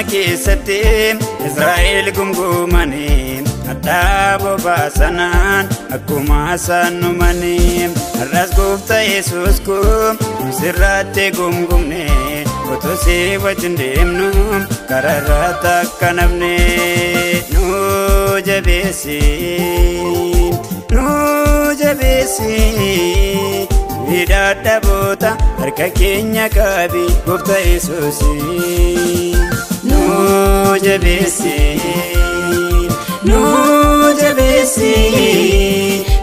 sana keessatti Israa'el gumgumanii addaaboo baasanaan akkuma saanumanii har'as gooftaa Yesuus kun sirraatti gumgumne otoo si wajjin deemnu karaarraa takka nafne nu jabeessi dadhaboota harka keenya qabi gooftaa Yesuus nu jabeessi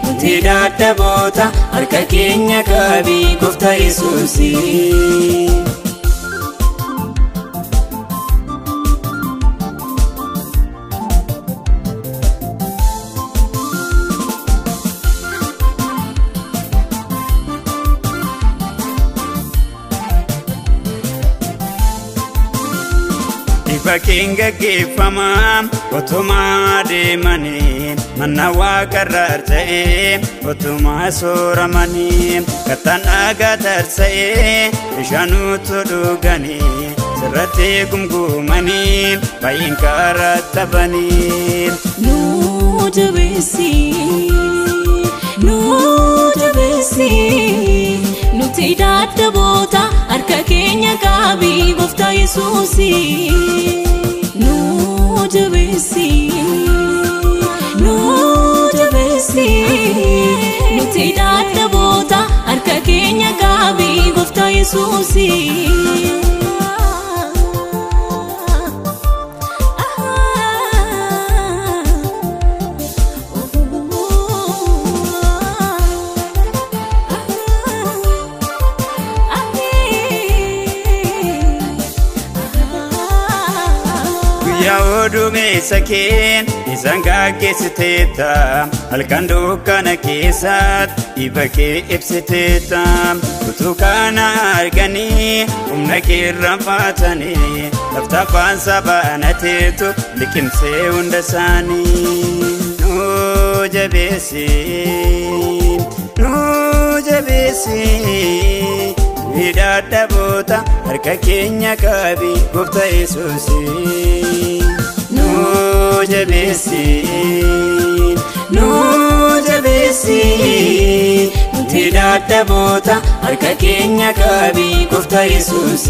nuti dadhaboota harka keenya qabi gooftaa Yesuus Baking gaggeeffama otumaa deemanii manna waaqarraa ta'ee otumaa sooramanii kattaan dhagaa tarsa'ee bishaanuutu dhuganii sirratti gumgumanii baay'een karaa tapanii nu jabeessi nuti dadhaboota harka keenya qabi gooftaa Yesuus nu jabeessi nuti dadhaboota harka keenya qabi gooftaa Yesuus Duumessa keen isaan gaggeessiteetta halkan dukkana keessatti dhiiba kee ibsiteetta utuu kana arganii humna kee irraanfatanii laftaafaan sabaanateetu liqimsee hunda isaanii nu jabeessi dadhaboota harka keenya qabi gooftaa Yesuus nu jabeessi nuti dadhaboota harka keenya qabi gooftaa Yesuus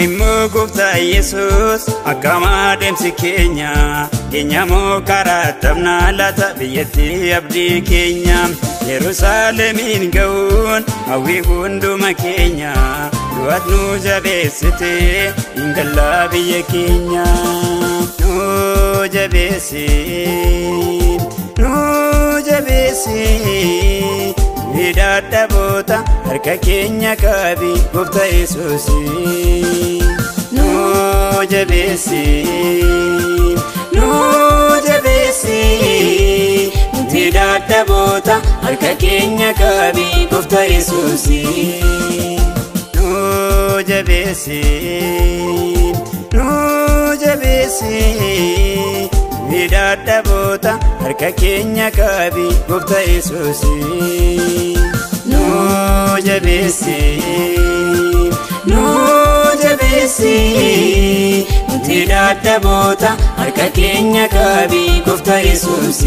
immoo gooftaa Yesuus akkama deemsi keenya moo karaa tabnaa laata biyyattii abdii keenya Yerusaalemiin ga'uun hawwii hunduma keenya du'aat nu jabeessite ingallaa biyya keenya nu jabeessi dadhaboota harka keenya qabi gooftaa Yesuus nu jabeessi nuti dadhaboota harka keenya qabi gooftaa Yesuus nu jabeessi dadhaboota harka keenya qabi gooftaa Yesuus nu jabeessi nuti dadhaboota harka keenya qabi gooftaa Yesuus